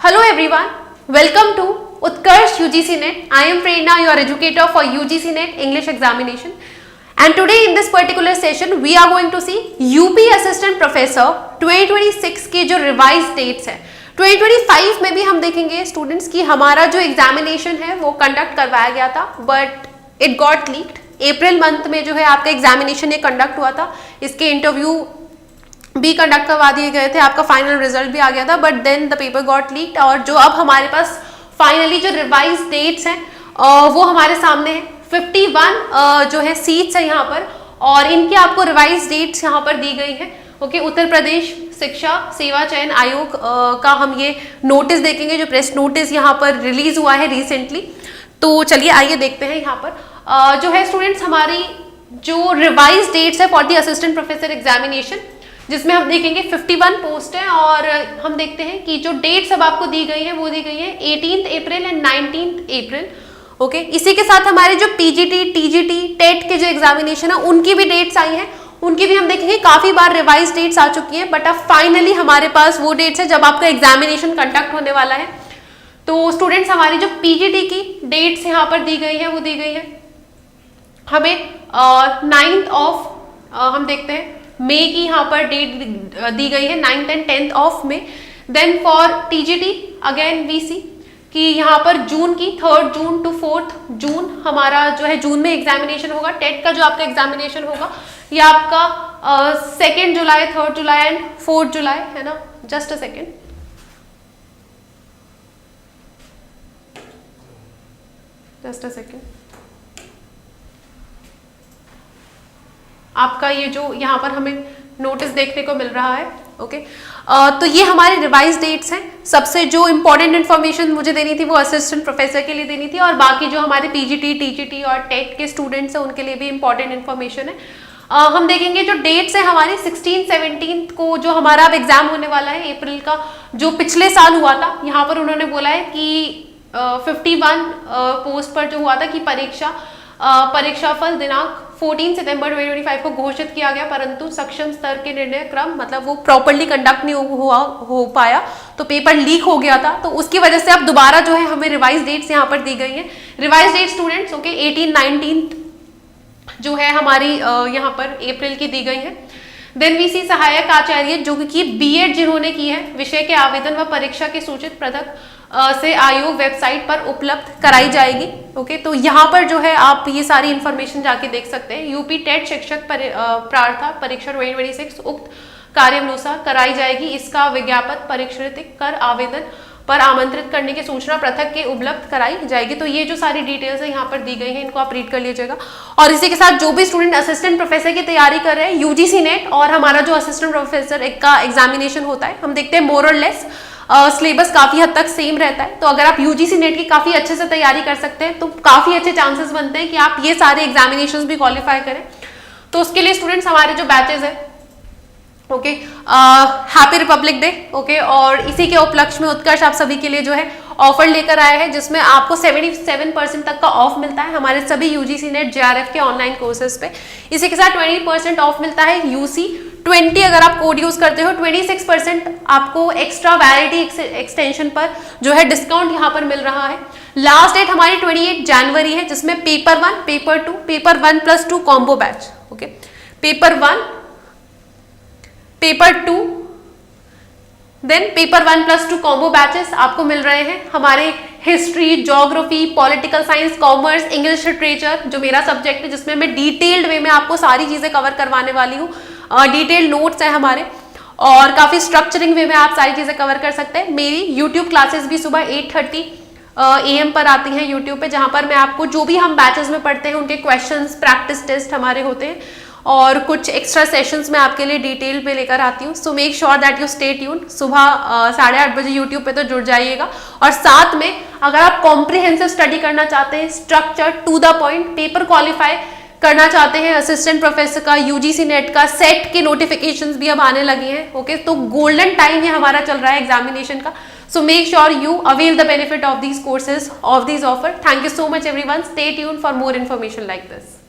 Hello everyone, welcome to Utkarsh UGC NET. I am Prerna, your educator for UGC NET English examination. And today in this particular session, we are going to see UP Assistant Professor 2026 के जो revised dates है. 2025 में भी हम देखेंगे students की हमारा जो एग्जामिनेशन है वो कंडक्ट करवाया गया था, but it got leaked. April month में जो है आपका एग्जामिनेशन ये कंडक्ट हुआ था, इसके इंटरव्यू भी कंडक्ट करवा दिए गए थे, आपका फाइनल रिजल्ट भी आ गया था, but then the paper got leaked. और जो अब हमारे पास फाइनली जो रिवाइज डेट्स हैं वो हमारे सामने है. 51 जो है सीट्स है यहाँ पर, और इनकी आपको रिवाइज डेट्स यहाँ पर दी गई है. ओके, उत्तर प्रदेश शिक्षा सेवा चयन आयोग का हम ये नोटिस देखेंगे, जो प्रेस नोटिस यहाँ पर रिलीज हुआ है रिसेंटली. तो चलिए आइए देखते हैं यहाँ पर जो है स्टूडेंट्स हमारी जो रिवाइज डेट्स है for the assistant professor examination, जिसमें हम देखेंगे 51 पोस्ट है. और हम देखते हैं कि जो डेट्स अब आपको दी गई है वो दी गई है 18 अप्रैल एंड 19 अप्रैल. ओके, इसी के साथ हमारे जो पीजीटी टीजीटी टेट के जो एग्जामिनेशन है उनकी भी डेट्स आई हैं, उनकी भी हम देखेंगे काफी बार रिवाइज डेट्स आ चुकी हैं, बट अब फाइनली हमारे पास वो डेट्स है जब आपका एग्जामिनेशन कंडक्ट होने वाला है. तो स्टूडेंट्स हमारी जो पीजीटी की डेट्स यहाँ पर दी गई है वो दी गई है हमें 9th ऑफ हम देखते हैं मई की यहाँ पर डेट दी गई है, 9th and 10th of May. Then for TGT again we see कि यहाँ पर जून की 3rd जून टू 4th जून हमारा जो है जून में एग्जामिनेशन होगा. टेट का जो आपका एग्जामिनेशन होगा ये आपका 2nd July 3rd July and 4th जुलाई है ना. Just a second, just a second. आपका ये जो यहाँ पर हमें नोटिस देखने को मिल रहा है. ओके, तो ये हमारे रिवाइज डेट्स हैं. सबसे जो इंपॉर्टेंट इन्फॉर्मेशन मुझे देनी थी वो असिस्टेंट प्रोफेसर के लिए देनी थी, और बाकी जो हमारे पीजीटी टीजीटी और टेट के स्टूडेंट्स हैं उनके लिए भी इंपॉर्टेंट इन्फॉर्मेशन है. हम देखेंगे जो डेट्स है हमारी 16-17 को जो हमारा अब एग्जाम होने वाला है अप्रैल का, जो पिछले साल हुआ था. यहाँ पर उन्होंने बोला है कि 51 पोस्ट पर जो हुआ था कि परीक्षाफल दिनांक 14 सितंबर 2025 को घोषित किया गया, परंतु सक्षम स्तर के निर्णय क्रम मतलब वो प्रॉपर्ली कंडक्ट नहीं हो पाया, तो पेपर लीक हो गया था. तो उसकी वजह से अब दोबारा जो है हमें रिवाइज डेट्स यहाँ पर दी गई हैं. रिवाइज डेट स्टूडेंट्स ओके 18-19 जो है हमारी यहाँ पर अप्रैल की दी गई है. देन वी सी सहायक आचार्य जो कि बीएड जिन्होंने की है विषय के आवेदन व परीक्षा के सूचित पृथक से आयोग वेबसाइट पर उपलब्ध कराई जाएगी. ओके, तो यहाँ पर जो है आप ये सारी इंफॉर्मेशन जाके देख सकते हैं. यूपी टेट शिक्षक प्रार्था परीक्षा 2026 उक्त कार्यानुसार कराई जाएगी. इसका विज्ञापन परीक्षित कर आवेदन पर आमंत्रित करने की सूचना पृथक के उपलब्ध कराई जाएगी. तो ये जो सारी डिटेल्स है यहाँ पर दी गई है, इनको आप रीड कर लीजिएगा. और इसी के साथ जो भी स्टूडेंट असिस्टेंट प्रोफेसर की तैयारी कर रहे हैं यूजीसी नेट और हमारा जो असिस्टेंट प्रोफेसर का एग्जामिनेशन होता है, हम देखते हैं मोर और लेस सिलेबस काफी हद तक सेम रहता है. तो अगर आप यूजीसी नेट की काफी अच्छे से तैयारी कर सकते हैं तो काफी अच्छे चांसेस बनते हैं कि आप ये सारे एग्जामिनेशंस भी क्वालिफाई करें. तो उसके लिए स्टूडेंट्स हमारे जो बैचेस है okay, happy Republic day. Okay, और इसी के उपलक्ष्य में उत्कर्ष आप सभी के लिए जो है ऑफर लेकर आया है, जिसमें आपको 77% तक का ऑफ मिलता है हमारे सभी यूजीसी नेट जेआरएफ के ऑनलाइन कोर्सेज पे. इसी के साथ 20% ऑफ मिलता है यूसी 20 अगर आप कोड यूज करते हो. 26% आपको एक्स्ट्रा वैलिडिटी एक्सटेंशन पर जो है डिस्काउंट यहाँ पर मिल रहा है. लास्ट डेट हमारी 28 जनवरी है, जिसमें paper 1 paper 2 paper 1+2 combo batch. Okay, paper 1 paper 2 then paper 1+2 combo batches आपको मिल रहे हैं. हमारे history geography political science commerce English literature जो मेरा सब्जेक्ट है, जिसमें मैं डिटेल्ड वे में आपको सारी चीजें कवर करवाने वाली हूँ. डिटेल्ड नोट्स है हमारे, और काफी स्ट्रक्चरिंग वे में आप सारी चीजें कवर कर सकते हैं. मेरी यूट्यूब क्लासेस भी सुबह 8:30 AM पर आती हैं यूट्यूब पे, जहां पर मैं आपको जो भी हम बैचेस में पढ़ते हैं उनके क्वेश्चंस प्रैक्टिस टेस्ट हमारे होते हैं, और कुछ एक्स्ट्रा सेशंस में आपके लिए डिटेल पे लेकर आती हूँ. So make sure that you stay tuned. सुबह 8:30 बजे यूट्यूब पे तो जुड़ जाइएगा. और साथ में अगर आप कॉम्प्रिहेंसिव स्टडी करना चाहते हैं, structure to the point paper qualify करना चाहते हैं, असिस्टेंट प्रोफेसर का यूजीसी नेट का सेट के नोटिफिकेशंस भी अब आने लगे हैं. ओके, तो गोल्डन टाइम ये हमारा चल रहा है एग्जामिनेशन का. So make sure you avail the benefit of these courses of these offer. Thank you so much everyone. Stay tuned for more information like this.